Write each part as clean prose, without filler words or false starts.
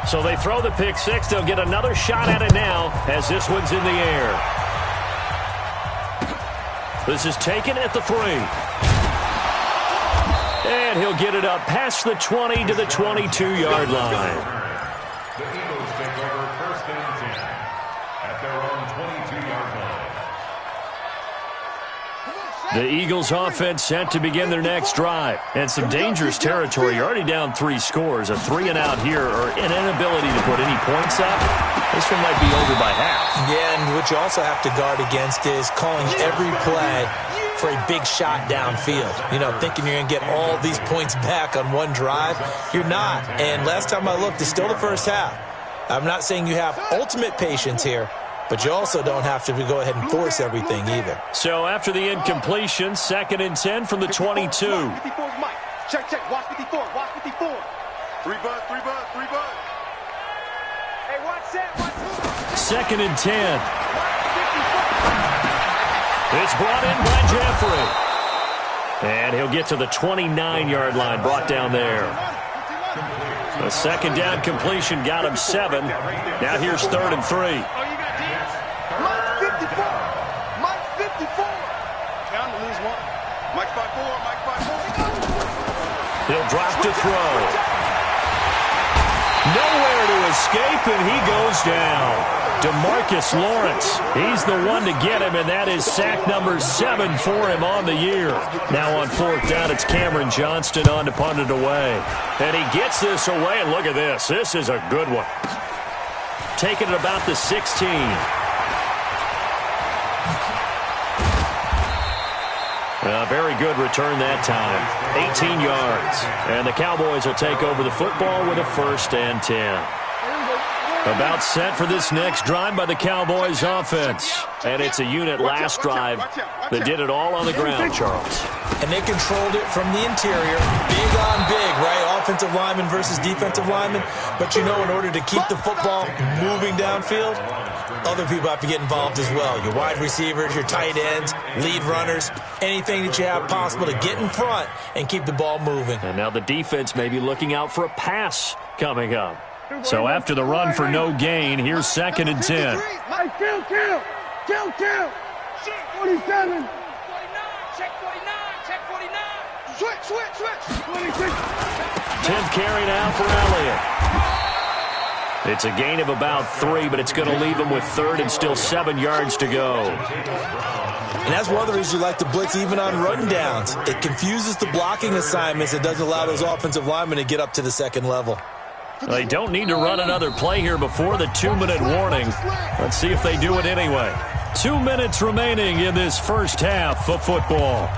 So they throw the pick six. They'll get another shot at it now as this one's in the air. This is taken at the 3. And he'll get it up past the 20 to the 22-yard line. The Eagles take over 1st and 10 at their own 22-yard line. The Eagles offense set to begin their next drive. And some dangerous territory. You're already down 3 scores. A 3-and-out here or an inability to put any points up. This one might be over by half. Yeah, and what you also have to guard against is calling every play for a big shot downfield. You know, thinking you're going to get all these points back on one drive. You're not. And last time I looked, it's still the first half. I'm not saying you have ultimate patience here, but you also don't have to go ahead and force everything either. So after the incompletion, 2nd and 10 from the 22. Check, check. Watch 54. Watch 54. 3 buzz, 3 buzz, 3 buzz. Hey, watch that. Watch 2nd and 10. It's brought in by Jeffrey. And he'll get to the 29-yard line, brought down there. A 2nd down completion got him 7. Now here's 3rd and 3. Mike 54. Down to lose 1. Mike 54. Mike 54. He'll drop to throw. Nowhere to escape, and he goes down. DeMarcus Lawrence, he's the one to get him, and that is sack number 7 for him on the year. Now on 4th down, it's Cameron Johnston on to punt it away. And he gets this away, and look at this. This is a good one. Taking it about the 16. A very good return that time. 18 yards. And the Cowboys will take over the football with a 1st and 10. About set for this next drive by the Cowboys offense. And it's a unit last drive that did it all on the ground, Charles. And they controlled it from the interior. Big on big, right? Offensive lineman versus defensive lineman. But you know, in order to keep the football moving downfield, other people have to get involved as well. Your wide receivers, your tight ends, lead runners, anything that you have possible to get in front and keep the ball moving. And now the defense may be looking out for a pass coming up. So after the run for no gain, here's 2nd and 10. Mike, kill. 47. 49. Check 49. Switch. 26. 10th carry now for Elliott. It's a gain of about 3, but it's going to leave him with 3rd and still 7 yards to go. And that's one of the reasons you like to blitz even on run downs. It confuses the blocking assignments. It doesn't allow those offensive linemen to get up to the 2nd level. They don't need to run another play here before the 2-minute warning. Let's see if they do it anyway. 2 minutes remaining in this first half of football.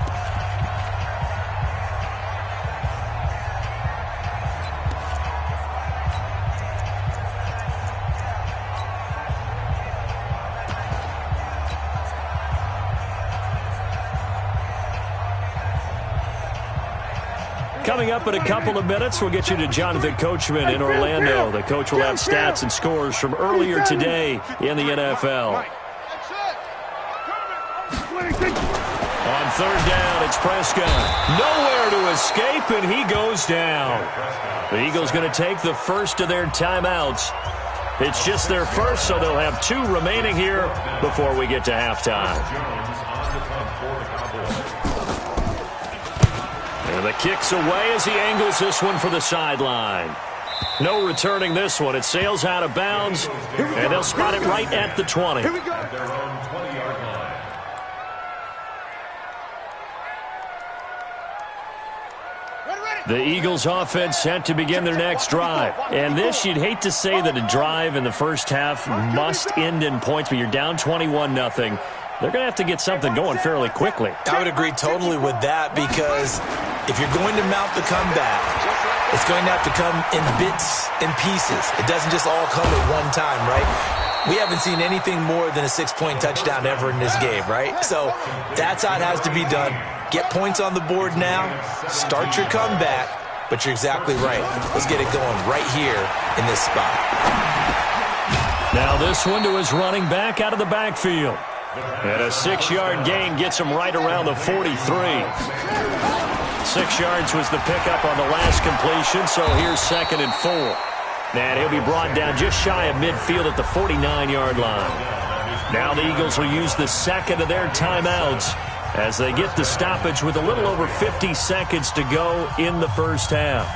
Coming up in a couple of minutes, we'll get you to Jonathan Coachman in Orlando. The coach will have stats and scores from earlier today in the NFL. On 3rd down, it's Prescott. Nowhere to escape, and he goes down. The Eagles going to take the first of their timeouts. It's just their first, so they'll have 2 remaining here before we get to halftime. And the kick's away as he angles this one for the sideline. No returning this one. It sails out of bounds, and they'll spot it right at the 20. Here we go. The Eagles offense set to begin their next drive. And this, you'd hate to say that a drive in the first half must end in points, but you're down 21-0. They're going to have to get something going fairly quickly. I would agree totally with that, because if you're going to mount the comeback, it's going to have to come in bits and pieces. It doesn't just all come at one time, right? We haven't seen anything more than a 6-point touchdown ever in this game, right? So that's how it has to be done. Get points on the board now. Start your comeback. But you're exactly right. Let's get it going right here in this spot. Now this one to his running back out of the backfield. And a 6-yard gain gets him right around the 43. 6 yards was the pickup on the last completion, so here's 2nd and 4. And he'll be brought down just shy of midfield at the 49-yard line. Now the Eagles will use the second of their timeouts as they get the stoppage with a little over 50 seconds to go in the first half.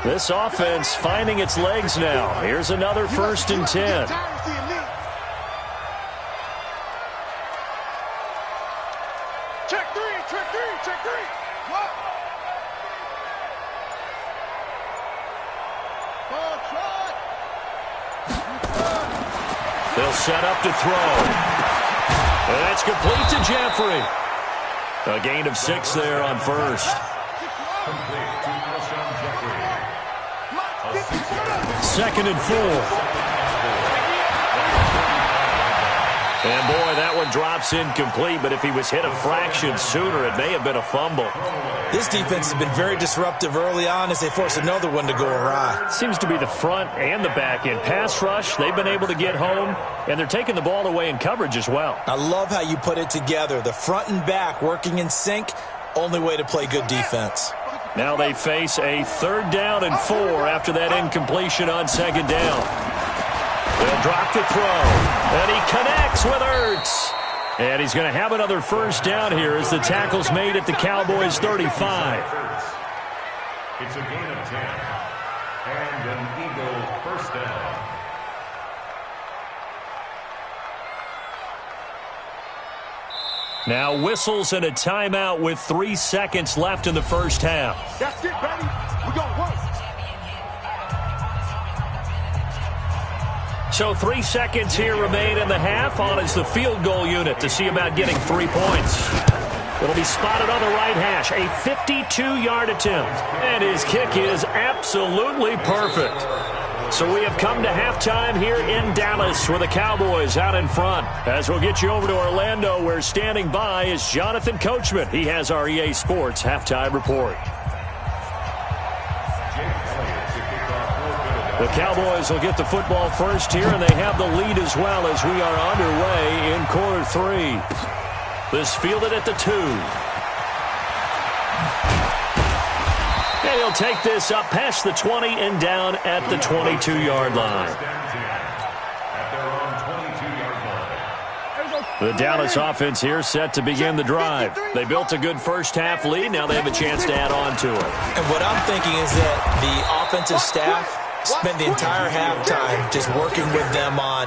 This offense finding its legs now. Here's another 1st and 10. Check three. What? They'll set up to throw. And that's complete to Jeffrey. A gain of 6 there on first. Complete to Alshon Jeffrey. 2nd and 4. And, boy, that one drops incomplete, but if he was hit a fraction sooner, it may have been a fumble. This defense has been very disruptive early on as they force another one to go awry. Seems to be the front and the back end. Pass rush, they've been able to get home, and they're taking the ball away in coverage as well. I love how you put it together. The front and back working in sync, only way to play good defense. Now they face a 3rd down and 4 after that incompletion on 2nd down. They'll drop the throw, and he connects with Ertz. And he's going to have another 1st down here as the tackle's made at the Cowboys' 35. It's a gain of 10, and an Eagle 1st down. Now whistles and a timeout with 3 seconds left in the first half. That's it, baby. We're going to work. So 3 seconds here remain in the half. On is the field goal unit to see about getting 3 points. It'll be spotted on the right hash. A 52-yard attempt. And his kick is absolutely perfect. So we have come to halftime here in Dallas with the Cowboys out in front. As we'll get you over to Orlando, where standing by is Jonathan Coachman. He has our EA Sports halftime report. The Cowboys will get the football first here, and they have the lead as well as we are underway in quarter 3. This fielded at the 2. And he'll take this up past the 20 and down at the 22-yard line. The Dallas offense here set to begin the drive. They built a good first half lead. Now they have a chance to add on to it. And what I'm thinking is that the offensive staff spent the entire halftime just working with them on,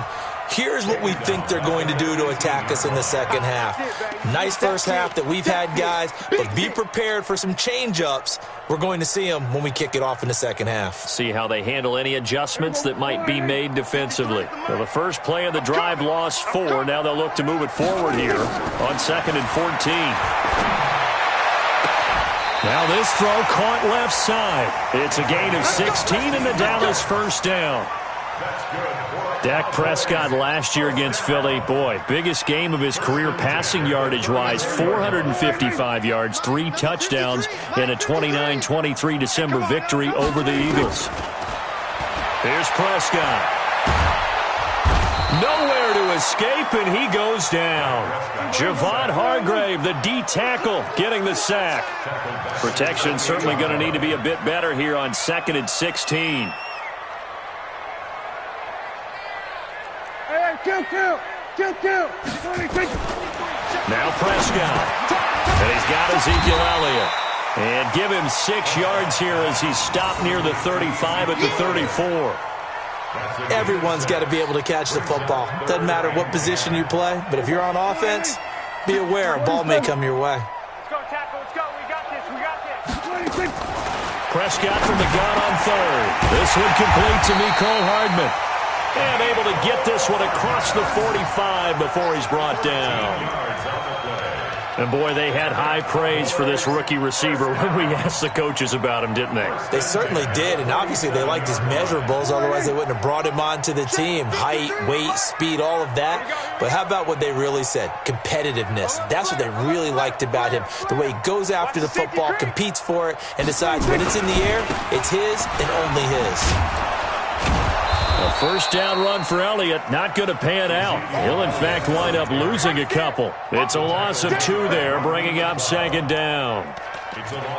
here's what we think they're going to do to attack us in the second half. Nice first half that we've had, guys, but be prepared for some change-ups. We're going to see them when we kick it off in the second half. See how they handle any adjustments that might be made defensively. Well, the first play of the drive lost 4. Now they'll look to move it forward here on 2nd and 14. Now this throw caught left side. It's a gain of 16 and the Dallas 1st down. Dak Prescott last year against Philly, boy, biggest game of his career passing yardage-wise, 455 yards, 3 touchdowns in a 29-23 December victory over the Eagles. Here's Prescott. Nowhere to escape, and he goes down. Javon Hargrave, the D-tackle, getting the sack. Protection certainly going to need to be a bit better here on 2nd and 16. Kill. Now Prescott. And he's got Ezekiel Elliott. And give him 6 yards here as he's stopped near the 35 at the 34. Everyone's got to be able to catch the football. Doesn't matter what position you play, but if you're on offense, be aware a ball may come your way. Let's go, tackle. Let's go. We got this. Prescott from the gun on 3rd. This one complete to Mecole Hardman. And able to get this one across the 45 before he's brought down. And, boy, they had high praise for this rookie receiver when we asked the coaches about him, didn't they? They certainly did, and obviously they liked his measurables, otherwise they wouldn't have brought him onto the team. Height, weight, speed, all of that. But how about what they really said? Competitiveness. That's what they really liked about him. The way he goes after the football, competes for it, and decides when it's in the air, it's his and only his. A first down run for Elliott, not going to pan out. He'll, in fact, wind up losing a couple. It's a loss of 2 there, bringing up second down.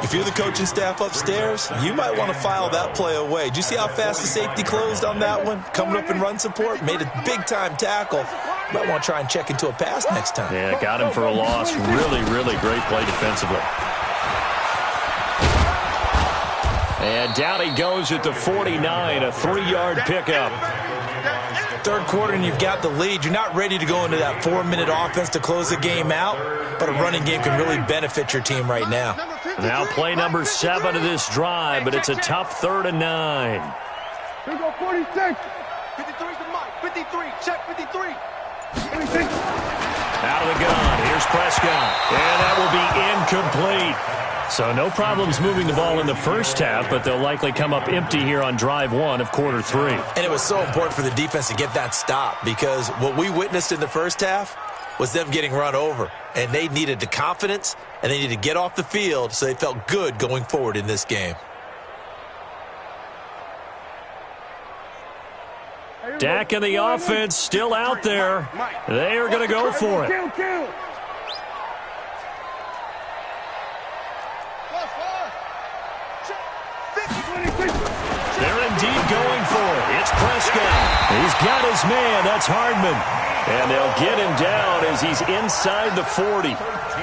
If you're the coaching staff upstairs, you might want to file that play away. Did you see how fast the safety closed on that one? Coming up in run support, made a big-time tackle. You might want to try and check into a pass next time. Yeah, got him for a loss. Really, really great play defensively. And down he goes at the 49, a 3-yard pickup. Third quarter and you've got the lead. You're not ready to go into that 4-minute offense to close the game out, but a running game can really benefit your team right now. Now play number 7 of this drive, but it's a tough 3rd and 9. Here we go, 46. 53's the mic. 53. Check 53. 26. Out of the gun. Here's Prescott. And that will be incomplete. So no problems moving the ball in the first half, but they'll likely come up empty here on drive 1 of quarter 3. And it was so important for the defense to get that stop because what we witnessed in the first half was them getting run over. And they needed the confidence, and they needed to get off the field so they felt good going forward in this game. Dak and the offense still out there. They are going to go for it. Kill. They're indeed going for it. It's Prescott. He's got his man. That's Hardman. And they'll get him down as he's inside the 40.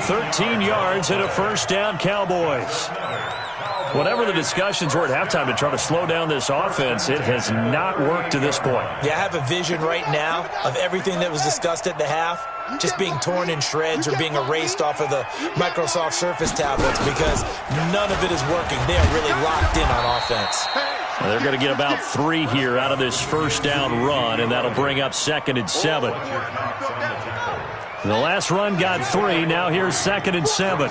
13 yards and a first down, Cowboys. Whatever the discussions were at halftime to try to slow down this offense, it has not worked to this point. Yeah, I have a vision right now of everything that was discussed at the half just being torn in shreds or being erased off of the Microsoft Surface tablets because none of it is working. They are really locked in on offense. Well, they're going to get about 3 here out of this first down run, and that'll bring up 2nd and 7. The last run got 3. Now here's 2nd and 7.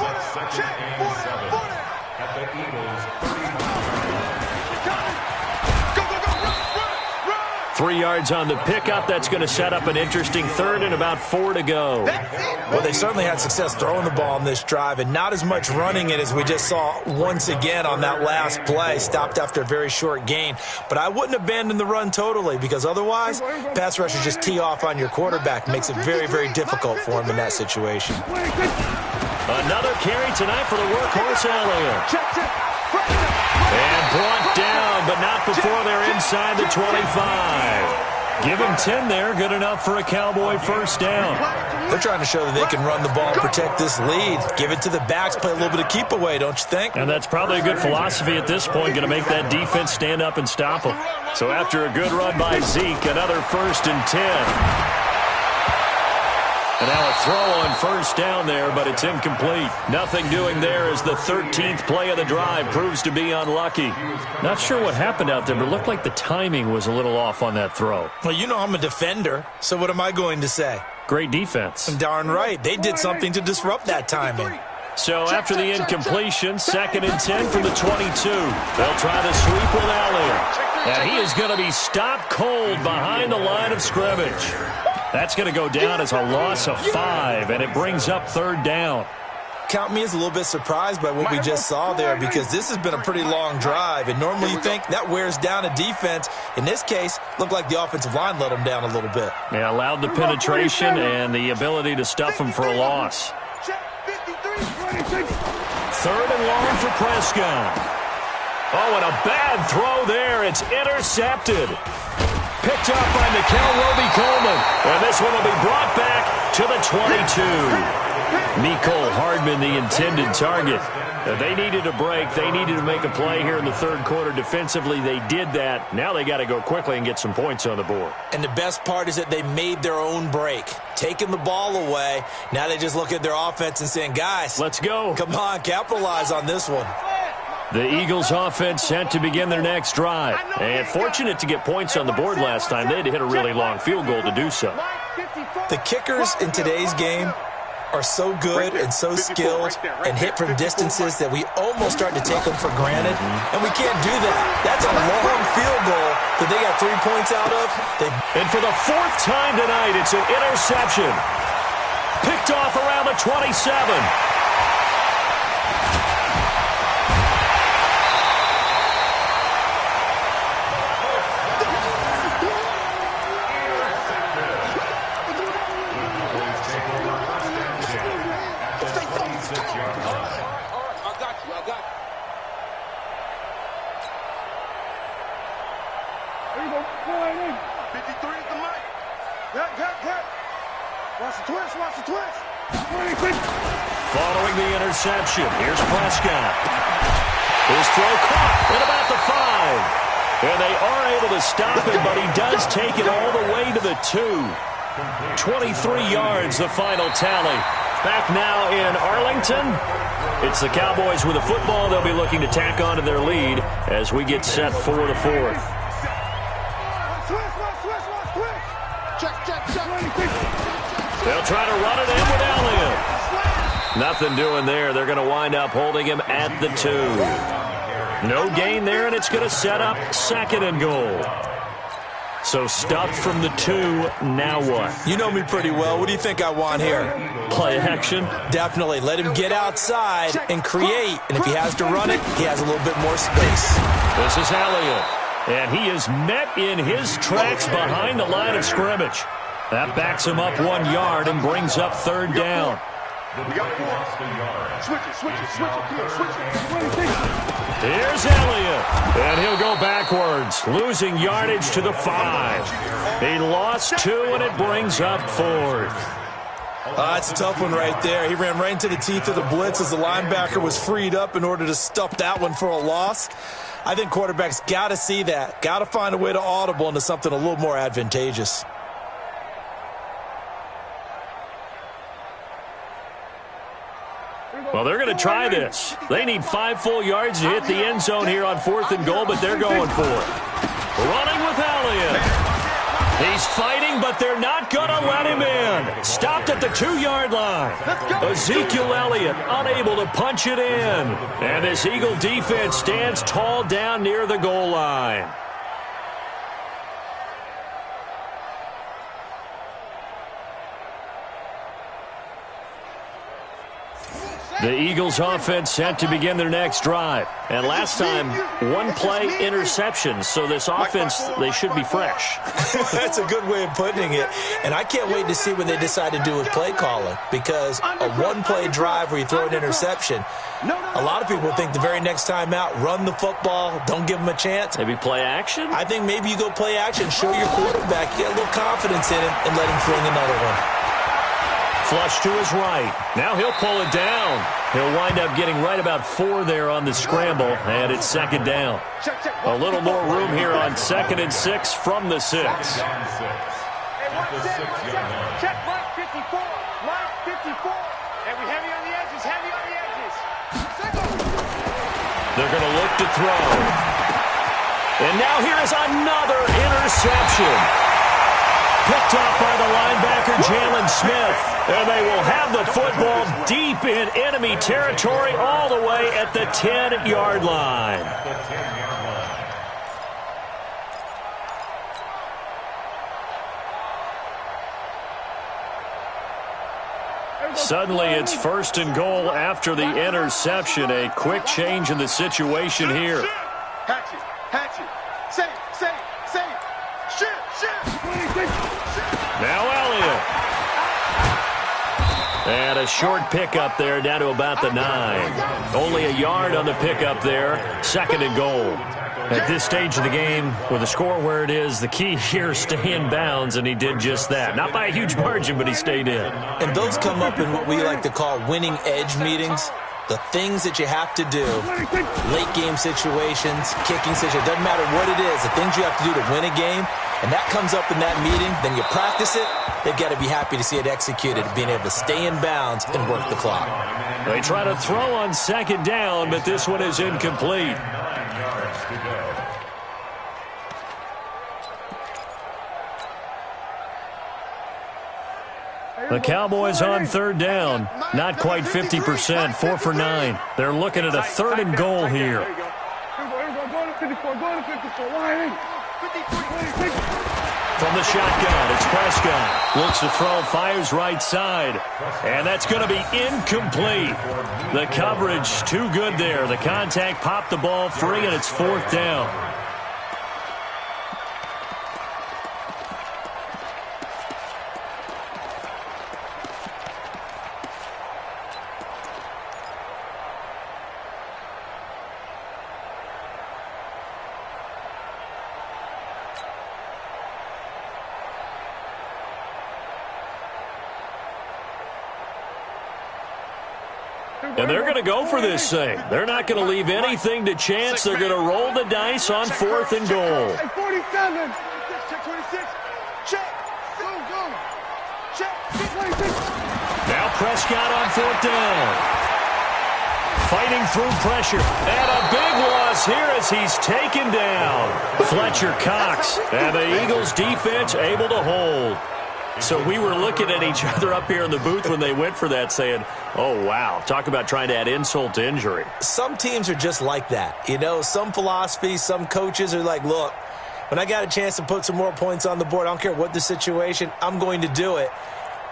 3 yards on the pickup. That's going to set up an interesting 3rd and about 4 to go. Well, they certainly had success throwing the ball on this drive and not as much running it as we just saw once again on that last play. Stopped after a very short gain. But I wouldn't abandon the run totally because otherwise, pass rushers just tee off on your quarterback. Makes it very, very difficult for him in that situation. Another carry tonight for the workhorse Elliott. And brought down, but not before they're inside the 25. Give him 10 there. Good enough for a Cowboy first down. They're trying to show that they can run the ball, protect this lead. Give it to the backs, play a little bit of keep away, don't you think? And that's probably a good philosophy at this point, going to make that defense stand up and stop them. So after a good run by Zeke, another 1st and 10. And now a throw on first down there, but it's incomplete. Nothing doing there as the 13th play of the drive proves to be unlucky. Not sure what happened out there, but it looked like the timing was a little off on that throw. Well, you know I'm a defender, so what am I going to say? Great defense. Darn right. They did something to disrupt that timing. So after the incompletion, 2nd and 10 from the 22. They'll try the sweep with Elliott. And he is going to be stopped cold behind the line of scrimmage. That's going to go down as a loss of 5, and it brings up 3rd down. Count me as a little bit surprised by what we just saw there because this has been a pretty long drive, and normally you think that wears down a defense. In this case, looked like the offensive line let them down a little bit. Yeah, allowed the penetration and the ability to stuff them for a loss. 3rd and long for Prescott. Oh, and a bad throw there. It's intercepted. Picked up by Mikel Roby-Coleman. And this one will be brought back to the 22. Mecole Hardman, the intended target. They needed a break. They needed to make a play here in the 3rd quarter. Defensively, they did that. Now they got to go quickly and get some points on the board. And the best part is that they made their own break. Taking the ball away. Now they just look at their offense and saying, guys, let's go. Come on, capitalize on this one. The Eagles offense set to begin their next drive. And fortunate to get points on the board last time. They had to hit a really long field goal to do so. The kickers in today's game are so good and so skilled and hit from distances that we almost start to take them for granted. And we can't do that. That's a long field goal that they got 3 points out of. And for the 4th time tonight, it's an interception. Picked off around the 27. three is the mic. Good. Watch the twist, watch the twist. Following the interception, here's Prescott. His throw caught at about the 5. And they are able to stop him, but he does take it all the way to the 2. 23 yards, the final tally. Back now in Arlington. It's the Cowboys with a football. They'll be looking to tack on to their lead as we get set for the 4th. They'll try to run it in with Elliott. Nothing doing there. They're going to wind up holding him at the 2. No gain there, and it's going to set up 2nd and goal. So stuffed from the 2, now what? You know me pretty well. What do you think I want here? Play action? Definitely. Let him get outside and create. And if he has to run it, he has a little bit more space. This is Elliott. And he is met in his tracks behind the line of scrimmage. That backs him up 1 yard and brings up 3rd down. Switch it. Here's Elliott. And he'll go backwards, losing yardage to the 5. He lost 2, and it brings up 4th. That's a tough one right there. He ran right into the teeth of the blitz as the linebacker was freed up in order to stuff that one for a loss. I think quarterbacks got to see that. Got to find a way to audible into something a little more advantageous. Well, they're going to try this. They need 5 full yards to hit the end zone here on 4th and goal, but they're going for it. Running with Elliott. He's fighting, but they're not going to let him in. Stopped at the 2-yard line. Ezekiel Elliott unable to punch it in. And this Eagle defense stands tall down near the goal line. The Eagles offense set to begin their next drive. And last time, 1-play interception. So this offense, they should be fresh. That's a good way of putting it. And I can't wait to see what they decide to do with play calling. Because a 1-play drive where you throw an interception, a lot of people think the very next time out, run the football, don't give them a chance. Maybe play action? I think maybe you go play action, show your quarterback, get a little confidence in him, and let him fling another one. Flush to his right. Now he'll pull it down. He'll wind up getting right about 4 there on the scramble, and it's 2nd down. A little more room here on 2nd and 6 from the 6. Check Mike 54. Mike 54. And we heavy on the edges, They're going to look to throw. And now here is another interception. Picked up by the linebacker, Jalen Smith. And they will have the football deep in enemy territory all the way at the 10-yard line. Suddenly it's 1st and goal after the interception. A quick change in the situation here. Hatchet. Safe. Shit. Now Elliott. And a short pickup there down to about the 9. Only a yard on the pickup there. 2nd and goal. At this stage of the game, with the score where it is, the key here is stay in bounds, and he did just that. Not by a huge margin, but he stayed in. And those come up in what we like to call winning edge meetings. The things that you have to do, late game situations, kicking situations, doesn't matter what it is, the things you have to do to win a game, and that comes up in that meeting, then you practice it, they've got to be happy to see it executed, being able to stay in bounds and work the clock. They try to throw on 2nd down, but this one is incomplete. The Cowboys on 3rd down. Not quite 50%, 4 for 9. They're looking at a 3rd and goal here. From the shotgun, it's Prescott. Looks to throw, fires right side. And that's going to be incomplete. The coverage too good there. The contact popped the ball free, and it's 4th down. And they're going to go for this thing. They're not going to leave anything to chance. They're going to roll the dice on 4th and goal. Hey, 47. Check 26. Check. Go, go. Check. 26. Now Prescott on 4th down. Fighting through pressure. And a big loss here as he's taken down. Fletcher Cox. And the Eagles defense able to hold. So we were looking at each other up here in the booth when they went for that saying, oh, wow, talk about trying to add insult to injury. Some teams are just like that. You know, some philosophies, some coaches are like, look, when I got a chance to put some more points on the board, I don't care what the situation, I'm going to do it.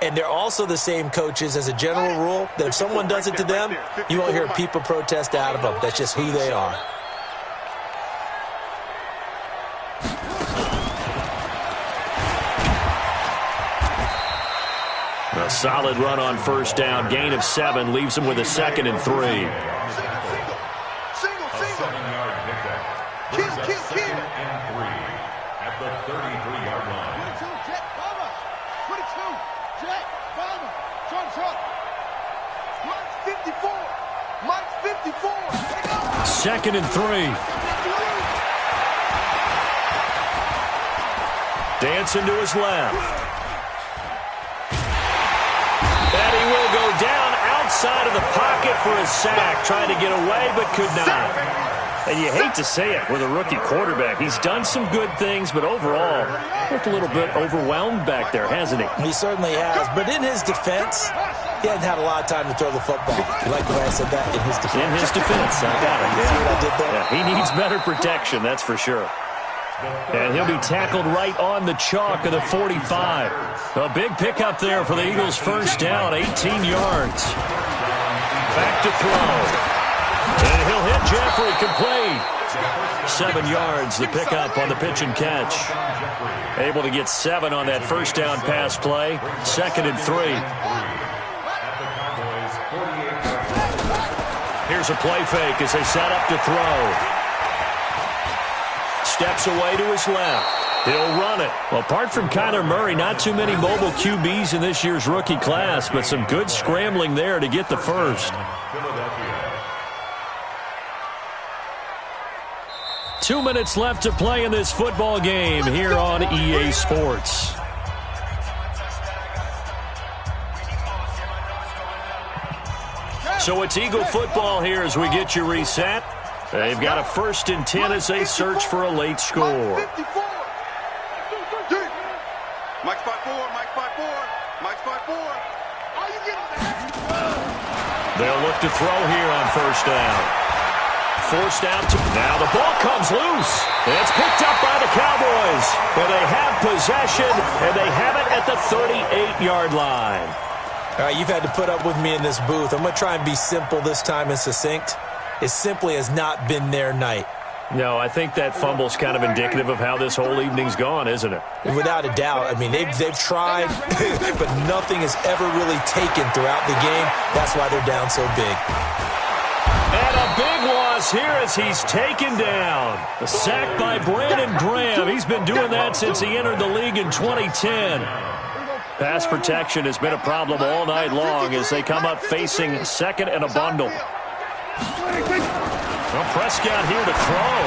And they're also the same coaches as a general rule that if someone does it to them, you won't hear people protest out of them. That's just who they are. A solid run on 1st down. Gain of 7 leaves him with a 2nd and 3. Single. 7-yard pickup. Brings up 2nd and 3 at the 33-yard line. 22, Jet, bomber. 22, Jet, bomber. Trump. Mike's 54. Mike's 54. Take off. 2nd and 3. Dancing to his left. And he will go down outside of the pocket for a sack. Trying to get away, but could not. And you hate to say it with a rookie quarterback. He's done some good things, but overall, looked a little bit overwhelmed back there, hasn't he? He certainly has. But in his defense, he hasn't had a lot of time to throw the football. You like the way I said that? In his defense. In his defense. I got it. See what I did there? Yeah, he needs better protection, that's for sure. And he'll be tackled right on the chalk of the 45. A big pickup there for the Eagles' 1st down, 18 yards. Back to throw. And he'll hit Jeffrey complete. 7 yards, the pickup on the pitch and catch. Able to get 7 on that 1st down pass play. 2nd and 3. Here's a play fake as they set up to throw. Steps away to his left. He'll run it. Well, apart from Kyler Murray, not too many mobile QBs in this year's rookie class, but some good scrambling there to get the first. 2 minutes left to play in this football game here on EA Sports. So it's Eagle football here as we get you reset. They've got a 1st and 10 as they search for a late score. Mike's 5-4, Mike's 5-4, Mike's 5-4. Are you getting that? They'll look to throw here on 1st down. Forced out to... Now the ball comes loose. It's picked up by the Cowboys. But they have possession, and they have it at the 38-yard line. All right, you've had to put up with me in this booth. I'm going to try and be simple this time and succinct. It simply has not been their night. No, I think that fumble's kind of indicative of how this whole evening's gone, isn't it? Without a doubt. I mean, they've tried, but nothing has ever really taken throughout the game. That's why they're down so big. And a big loss here as he's taken down. A sack by Brandon Graham. He's been doing that since he entered the league in 2010. Pass protection has been a problem all night long as they come up facing 2nd and a bundle. Well, Prescott here to throw.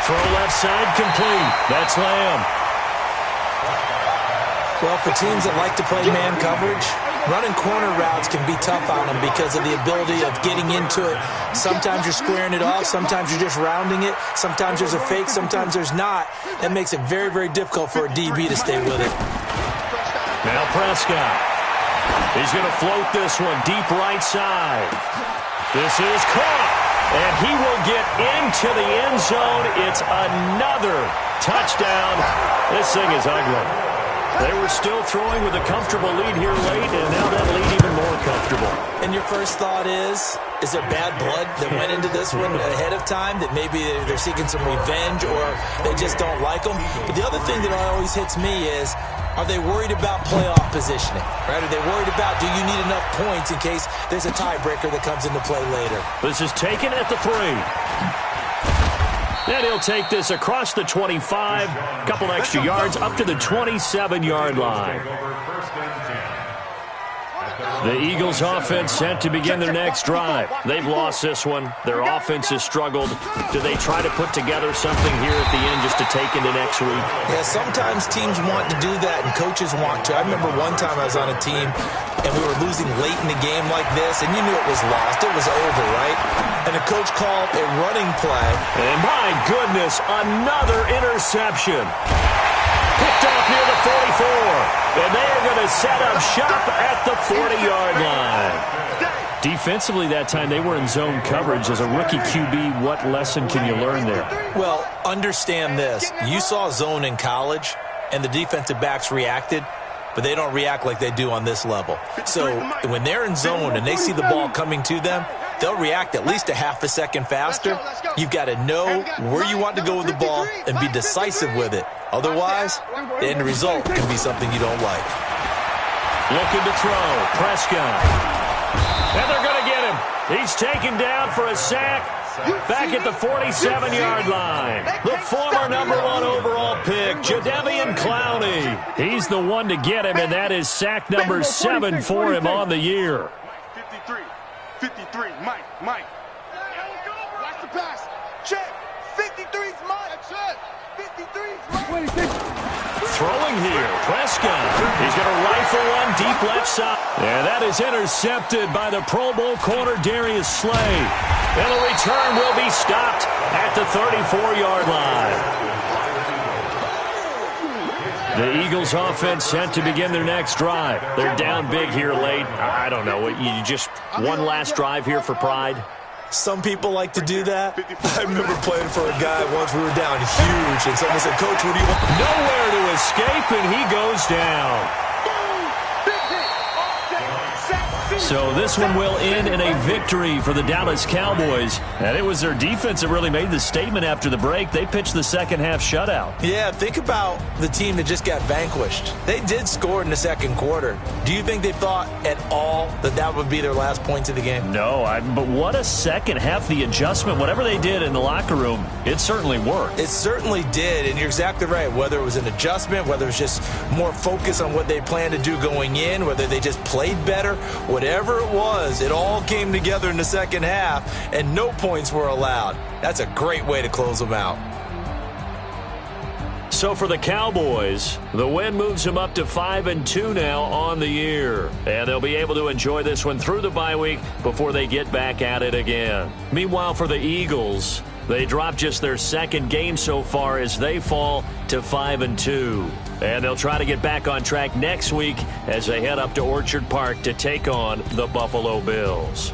Throw left side complete. That's Lamb. Well, for teams that like to play man coverage, running corner routes can be tough on them because of the ability of getting into it. Sometimes you're squaring it off. Sometimes you're just rounding it. Sometimes there's a fake. Sometimes there's not. That makes it very, very difficult for a DB to stay with it. Now Prescott. He's going to float this one deep right side. This is caught, and he will get into the end zone. It's another touchdown. This thing is ugly. They were still throwing with a comfortable lead here late, and now that lead even more comfortable. And your first thought is there bad blood that went into this one ahead of time, that maybe they're seeking some revenge or they just don't like them? But the other thing that always hits me is, are they worried about playoff positioning? Right? Are they worried about, do you need enough points in case there's a tiebreaker that comes into play later? This is taken at the 3. And he'll take this across the 25, a couple extra yards, up to the 27-yard line. The Eagles offense set to begin their next drive. They've lost this one. Their offense has struggled. Do they try to put together something here at the end just to take into next week? Yeah, sometimes teams want to do that and coaches want to. I remember one time I was on a team and we were losing late in the game like this, and you knew it was lost. It was over, right? And the coach called a running play. And my goodness, another interception. Picked off near the 44. And they are going to set up shop at the 40-yard line. Defensively that time, they were in zone coverage. As a rookie QB, what lesson can you learn there? Well, understand this. You saw zone in college, and the defensive backs reacted, but they don't react like they do on this level. So when they're in zone and they see the ball coming to them, they'll react at least a half a second faster. You've got to know where you want to go with the ball and be decisive with it. Otherwise, the end result can be something you don't like. Looking to throw, Prescott. And they're going to get him. He's taken down for a sack back at the 47-yard line. The former #1 overall pick, Jadeveon Clowney. He's the one to get him, and that is sack number 7 for him on the year. 53, Mike. Watch the pass. Check. 53's Mike. That's it. 53's Mike. Throwing here, Prescott. He's going to rifle one deep left side. And that is intercepted by the Pro Bowl corner Darius Slay. And the return will be stopped at the 34-yard line. The Eagles offense set to begin their next drive. They're down big here late. I don't know. You just one last drive here for pride? Some people like to do that. I remember playing for a guy once. We were down huge, and someone said, "Coach, what do you want?" Nowhere to escape, and he goes down. So this one will end in a victory for the Dallas Cowboys. And it was their defense that really made the statement after the break. They pitched the second-half shutout. Yeah, think about the team that just got vanquished. They did score in the second quarter. Do you think they thought at all that that would be their last points of the game? No, but what a second half. The adjustment, whatever they did in the locker room, it certainly worked. It certainly did, and you're exactly right. Whether it was an adjustment, whether it was just more focus on what they planned to do going in, whether they just played better, whatever it was, it all came together in the second half, and no points were allowed. That's a great way to close them out. So for the Cowboys, the win moves them up to 5-2 now on the year. And they'll be able to enjoy this one through the bye week before they get back at it again. Meanwhile, for the Eagles, they drop just their second game so far as they fall to 5-2. And they'll try to get back on track next week as they head up to Orchard Park to take on the Buffalo Bills.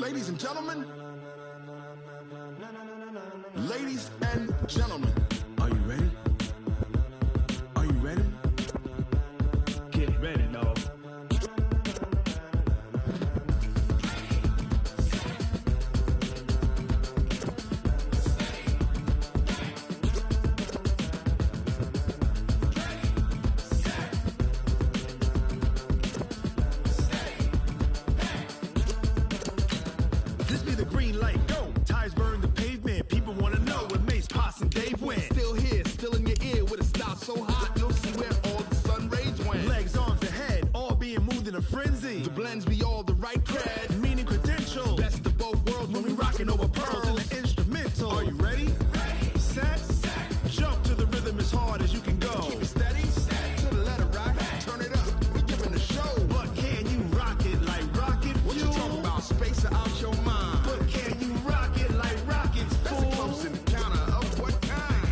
Ladies and gentlemen. Ladies and gentlemen. Are you ready? Are you ready? Get ready, dog. This be the green light, go. Tires burn the pavement. People wanna know where Mace, Poss, and Dave went. Still here, still in your ear with a style so hot, you'll see where all the sun rays went. Legs, arms, and head, all being moved in a frenzy. The blends be all the right cred, meaning credentials. Best of both worlds when we rockin' over pearls in the instrumental. Are you ready? Ready. Set. Jump to the rhythm as hard as you can go. Keep it steady. To the letter right. Turn it up. We giving the show. But can you rock it like rocket fuel? What you talking about? Space out your mind. But can you rock it like rockets, fool? That's a close encounter of what kind?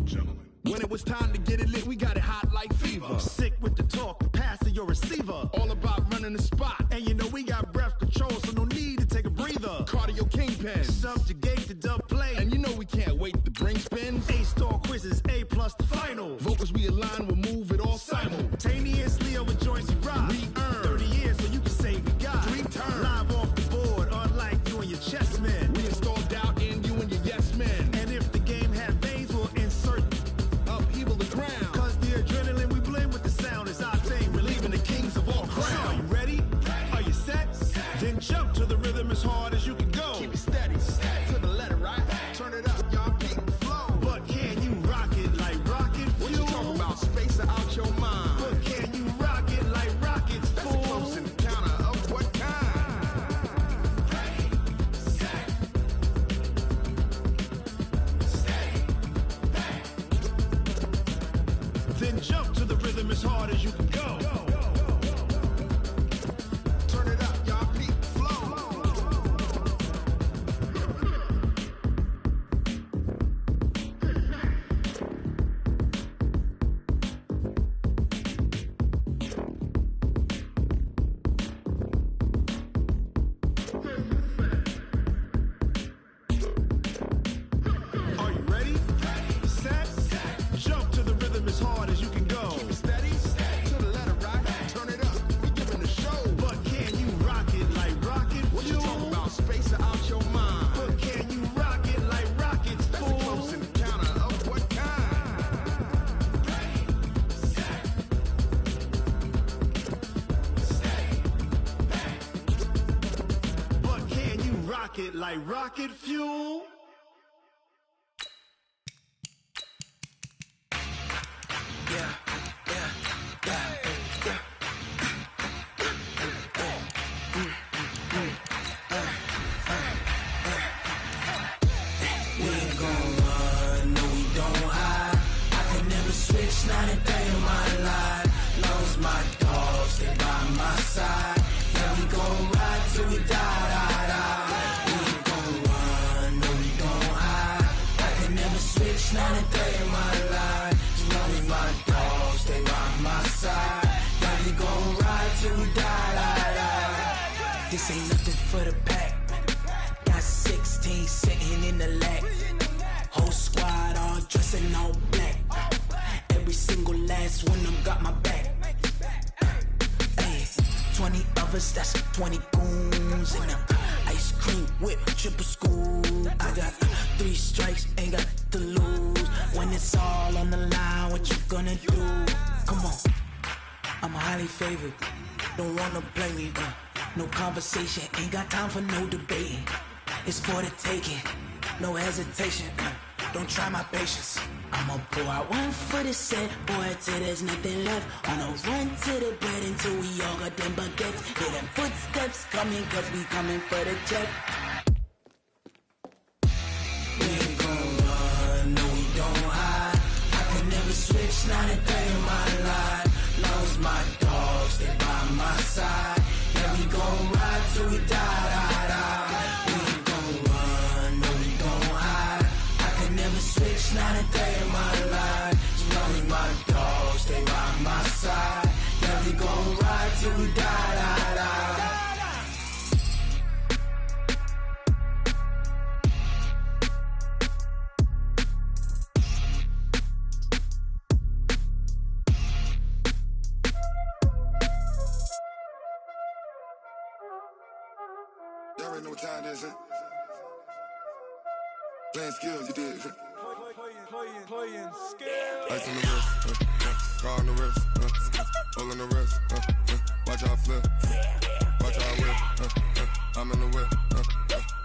Gentlemen. When it was time to get it lit, we got it hot like fever. Sick with the talk, the pass to your receiver. All about running the spot. And you know we got breath control, so no need to take a breather. Cardio kingpin. Subjugate the dub play. And you know we can't wait to bring spins. A-star quizzes, A+ the final. Vocals we align, we'll move it all simultaneously over joints we rock. We earn 30 years, so you can say we got 3 turns. Live off the board, unlike you and your chess men. We install doubt in you and your yes men. And if the game had veins, we'll insert upheaval the ground. Cause the adrenaline we blend with the sound is our thing, relieving the kings of all crowns. So are you ready? Are you set? Then jump to the rhythm as hard as you can go. Keep it steady, to the letter right. Turn it up, y'all keep the flow. But can you rock it like rocket fuel? What you talking about? Space out your mind. But can you rock it like rockets, fool? That's a close encounter of what kind? Ready, set, steady, back. Then jump to the rhythm as hard as you can go. Turn it up, y'all keep the flow. Are you ready? Set. Jump to the rhythm as hard as you can go. Keep it steady. To the letter right. Turn it up. We giving the show. But can you rock it like rocket fuel? What you talking about? Space out your mind. But can you rock it like rockets, fool? That's a close encounter of what kind? Ready, set, steady, back. But can you rock it like rocket fuel? We ain't gon' run, no we don't hide. I could never switch, not a day in my life. Long as my dogs stay by my side. Yeah, we gon' ride till we die, die, die. We ain't gon' run, no we don't hide. I could never switch, not a day in my life. As long as my dogs stay by my side. Yeah, we gon' ride till we die, die, die. This ain't nothing for the pack. Got 16 sitting in the lap. Whole squad all dressed in all black. Every single last one of them got my back. Ay, 20 of us, that's 20 goons. And ice cream whip, triple scoop. I got 3 strikes, ain't got to lose. When it's all on the line, what you gonna do? Come on, I'm highly favored. Don't wanna play me, no conversation, ain't got time for no debating. It's for the taking, no hesitation. Don't try my patience. I'ma pour out one for the set, boy, till there's nothing left. On a run to the bed until we all got them baguettes. Hear them footsteps coming, cause we coming for the check. We ain't gon' run, no we don't hide. I could never switch, not a day in my life. Long as my dogs stay by my side. Yeah, we gon' ride till we die, die, die. We ain't gon' run, no we don't hide. I could never switch, not a day in my life. As long as my dogs stay by my side. Yeah, we gon' ride till we die, die. know what time it is, huh? Playing skills, you did. Playing skills. Ice on the wrist, car on the wrist, hole in the wrist, watch how I flip, watch how I whip, I'm in the whip,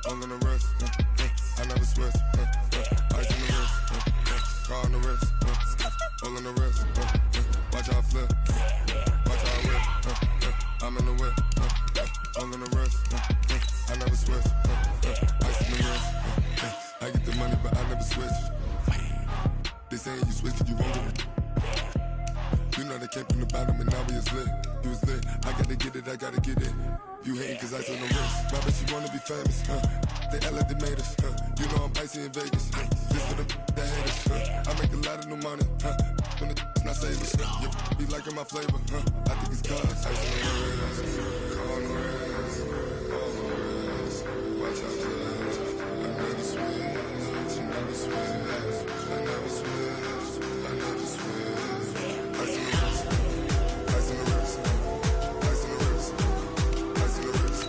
hole in the wrist, I never switch, ice on the wrist, car on the wrist, hole in the wrist, watch how I flip, watch how I whip, I'm in the whip, hole in the wrist, I never switch, ice on the wrist, I get the money but I never switch. They saying you switch 'cause you won't get it. You know they came from the bottom and now we is lit. You was lit, I gotta get it, I gotta get it. You hating 'cause ice on the wrist. Robert, you wanna be famous, They act like they made us, You know I'm icy in Vegas, This for the that haters, I make a lot of new money, When the not savers, You be liking my flavor, I think it's cause ice on the wrist, car on the wrist, all the wrist. Watch out, cuz I never switch, you never switch. I never switch, I never switch. Ice in the wrist, ice in the wrist, ice in the wrist, ice in the wrist, ice in the wrist.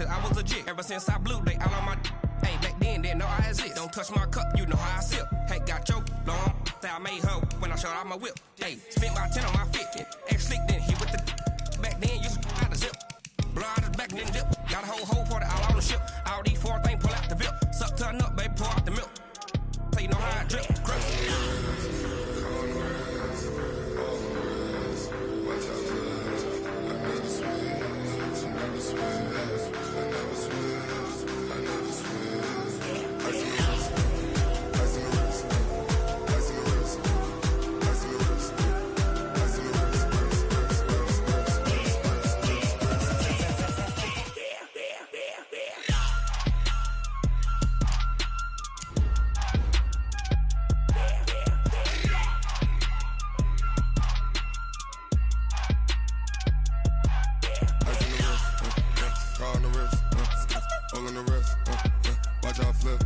I was legit ever since I blew they all on my hey back then didn't know I exist. Don't touch my cup, you know how I sip. Hey, got your long I made her when I showed out my whip. Hey, spent about 10 on my fit. Ex slick then he with the back then used to out the zip. Blow out his back then dip. Got a whole hole for the all on the ship. All these four things pull out the VIP. Suck turn up, baby, pour out the milk. So you know how I drip. Crush. Watch out, cuz I never switch, I never switch. I never switch, I never switch. Ice in the wrist, ice in the wrist, ice in the wrist, ice in the wrist, ice in the wrist, car on the wrist, hole in the wrist, watch how I flip.